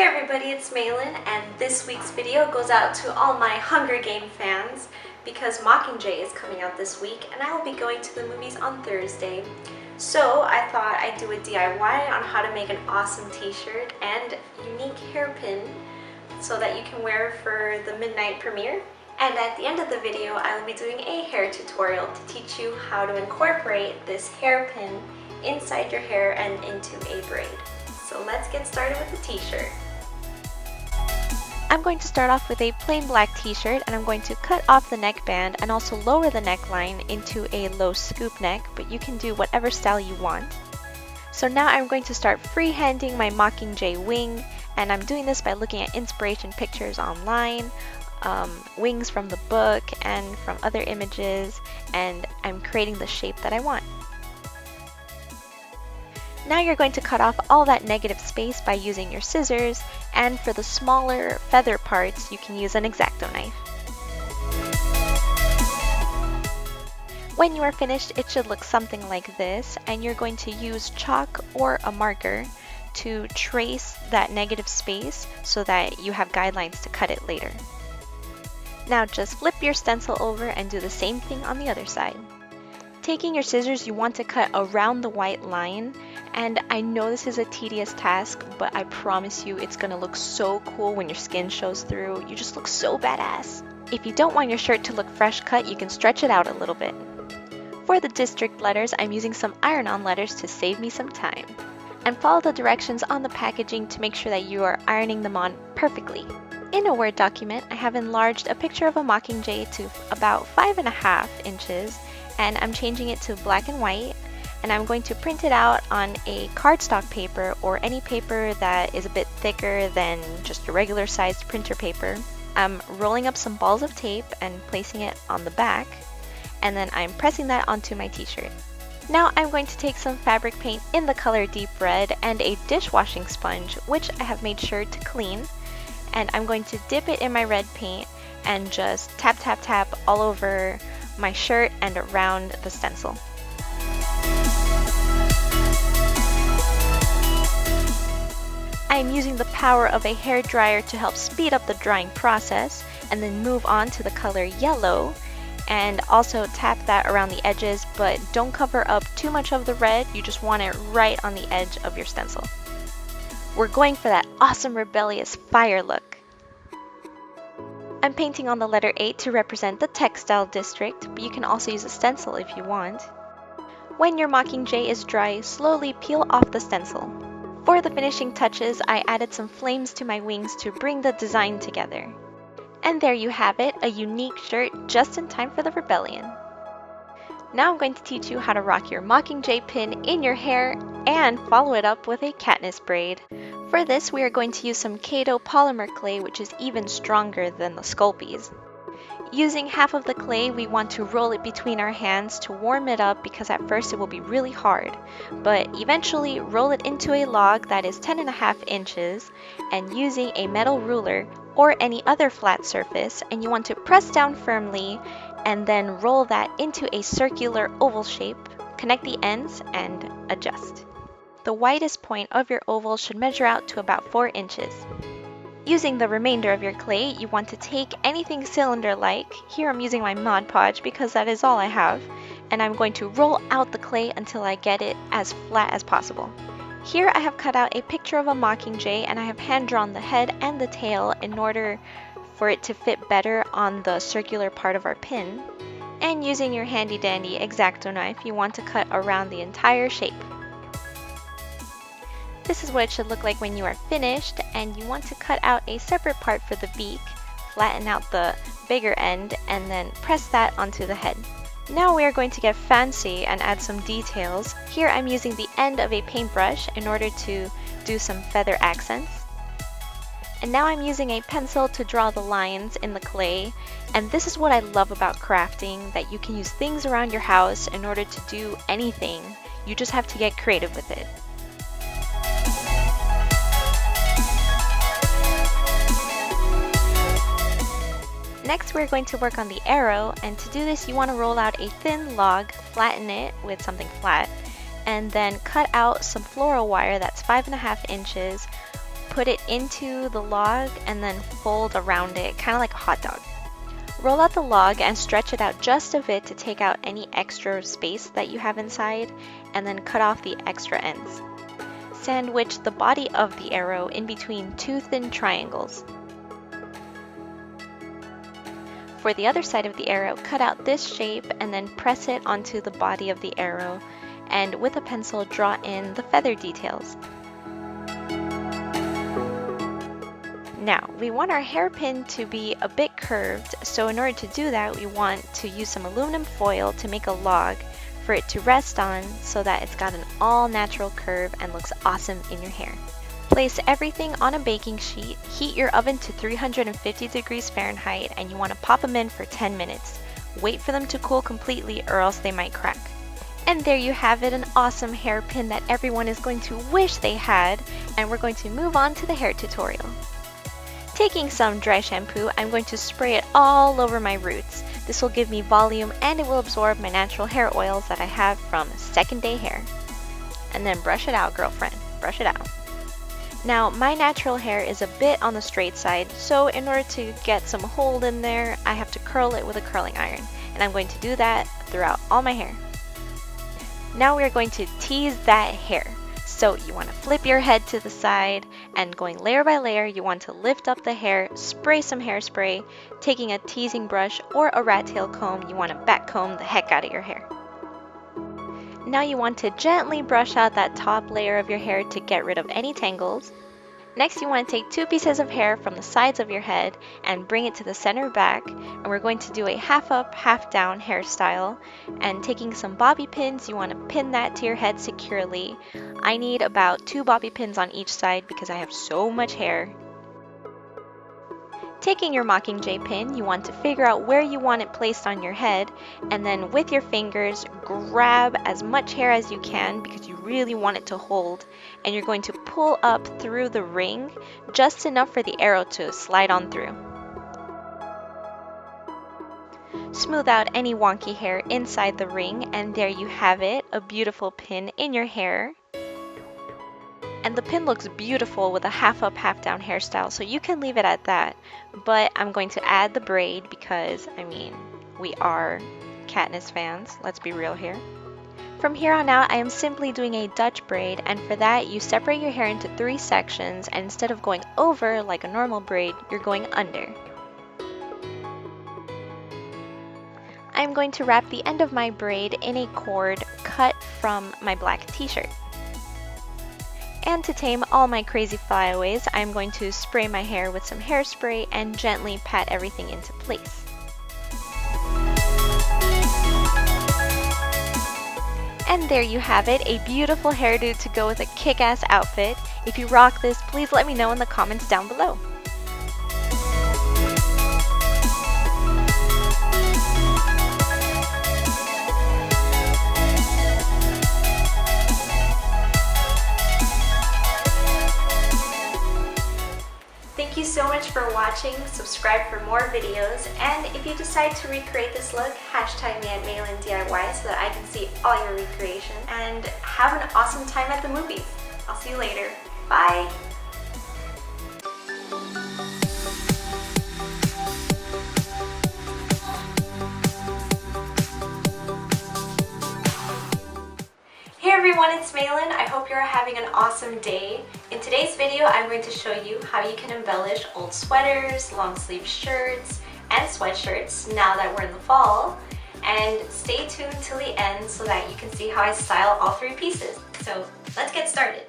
Hey everybody, it's Malin, and this week's video goes out to all my Hunger Game fans because Mockingjay is coming out this week and I will be going to the movies on Thursday. So I thought I'd do a DIY on how to make an awesome t-shirt and unique hairpin so that you can wear for the midnight premiere. And at the end of the video, I will be doing a hair tutorial to teach you how to incorporate this hairpin inside your hair and into a braid. So let's get started with the t-shirt. I'm going to start off with a plain black t-shirt, and I'm going to cut off the neckband and also lower the neckline into a low scoop neck, but you can do whatever style you want. So now I'm going to start freehanding my Mockingjay wing, and I'm doing this by looking at inspiration pictures online, wings from the book and from other images, and I'm creating the shape that I want. Now you're going to cut off all that negative space by using your scissors, and for the smaller feather parts you can use an X-acto knife. When you are finished, it should look something like this, and you're going to use chalk or a marker to trace that negative space so that you have guidelines to cut it later. Now just flip your stencil over and do the same thing on the other side. Taking your scissors, you want to cut around the white line, and I know this is a tedious task, but I promise you it's gonna look so cool when your skin shows through. You just look so badass. If you don't want your shirt to look fresh cut, you can stretch it out a little bit. For the district letters, I'm using some iron-on letters to save me some time. And follow the directions on the packaging to make sure that you are ironing them on perfectly. In a Word document, I have enlarged a picture of a Mockingjay to about 5.5 inches, and I'm changing it to black and white, and I'm going to print it out on a cardstock paper or any paper that is a bit thicker than just a regular sized printer paper. I'm rolling up some balls of tape and placing it on the back, and then I'm pressing that onto my t-shirt. Now I'm going to take some fabric paint in the color Deep Red and a dishwashing sponge, which I have made sure to clean, and I'm going to dip it in my red paint and just tap tap tap all over my shirt and around the stencil. I am using the power of a hair dryer to help speed up the drying process, and then move on to the color yellow and also tap that around the edges, but don't cover up too much of the red, you just want it right on the edge of your stencil. We're going for that awesome rebellious fire look. I'm painting on the letter 8 to represent the textile district, but you can also use a stencil if you want. When your Mockingjay is dry, slowly peel off the stencil. For the finishing touches, I added some flames to my wings to bring the design together. And there you have it, a unique shirt just in time for the rebellion. Now I'm going to teach you how to rock your Mockingjay pin in your hair and follow it up with a Katniss braid. For this, we are going to use some Kato polymer clay, which is even stronger than the Sculpies. Using half of the clay, we want to roll it between our hands to warm it up because at first it will be really hard, but eventually roll it into a log that is 10.5 inches, and using a metal ruler or any other flat surface, and you want to press down firmly and then roll that into a circular oval shape, connect the ends and adjust. The widest point of your oval should measure out to about 4 inches. Using the remainder of your clay, you want to take anything cylinder-like. Here I'm using my Mod Podge because that is all I have, and I'm going to roll out the clay until I get it as flat as possible. Here I have cut out a picture of a Mockingjay, and I have hand-drawn the head and the tail in order for it to fit better on the circular part of our pin. And using your handy-dandy X-acto knife, you want to cut around the entire shape. This is what it should look like when you are finished, and you want to cut out a separate part for the beak, flatten out the bigger end, and then press that onto the head. Now we are going to get fancy and add some details. Here I'm using the end of a paintbrush in order to do some feather accents. And now I'm using a pencil to draw the lines in the clay, and this is what I love about crafting, that you can use things around your house in order to do anything. You just have to get creative with it. Next, we're going to work on the arrow, and to do this you want to roll out a thin log, flatten it with something flat, and then cut out some floral wire that's 5.5 inches put it into the log and then fold around it, kind of like a hot dog. Roll out the log and stretch it out just a bit to take out any extra space that you have inside, and then cut off the extra ends. Sandwich the body of the arrow in between two thin triangles. For the other side of the arrow, cut out this shape and then press it onto the body of the arrow, and with a pencil draw in the feather details. Now, we want our hairpin to be a bit curved, so in order to do that, we want to use some aluminum foil to make a log for it to rest on so that it's got an all-natural curve and looks awesome in your hair. Place everything on a baking sheet, heat your oven to 350 degrees Fahrenheit, and you want to pop them in for 10 minutes. Wait for them to cool completely or else they might crack. And there you have it, an awesome hairpin that everyone is going to wish they had, and we're going to move on to the hair tutorial. Taking some dry shampoo, I'm going to spray it all over my roots. This will give me volume and it will absorb my natural hair oils that I have from second day hair. And then brush it out, girlfriend, brush it out. Now, my natural hair is a bit on the straight side, so in order to get some hold in there, I have to curl it with a curling iron. And I'm going to do that throughout all my hair. Now we are going to tease that hair. So you want to flip your head to the side, and going layer by layer, you want to lift up the hair, spray some hairspray, taking a teasing brush or a rat tail comb, you want to back comb the heck out of your hair. Now you want to gently brush out that top layer of your hair to get rid of any tangles. Next, you want to take two pieces of hair from the sides of your head and bring it to the center back, and we're going to do a half up, half down hairstyle. And taking some bobby pins, you want to pin that to your head securely. I need about 2 bobby pins on each side because I have so much hair. Taking your Mockingjay pin, you want to figure out where you want it placed on your head, and then with your fingers, grab as much hair as you can because you really want it to hold, and you're going to pull up through the ring just enough for the arrow to slide on through. Smooth out any wonky hair inside the ring, and there you have it, a beautiful pin in your hair. And the pin looks beautiful with a half up, half down hairstyle, so you can leave it at that. But I'm going to add the braid because, I mean, we are Katniss fans, let's be real here. From here on out, I am simply doing a Dutch braid, and for that, you separate your hair into 3 sections, and instead of going over like a normal braid, you're going under. I'm going to wrap the end of my braid in a cord cut from my black t-shirt. And to tame all my crazy flyaways, I'm going to spray my hair with some hairspray and gently pat everything into place. And there you have it, a beautiful hairdo to go with a kick-ass outfit. If you rock this, please let me know in the comments down below. Thank you so much for watching, subscribe for more videos, and if you decide to recreate this look, hashtag me at MaylinDIY so that I can see all your recreation, and have an awesome time at the movies. I'll see you later. Bye! Hey everyone, it's Maylin. I hope you're having an awesome day. In today's video, I'm going to show you how you can embellish old sweaters, long sleeve shirts, and sweatshirts now that we're in the fall. And stay tuned till the end so that you can see how I style all 3 pieces. So let's get started.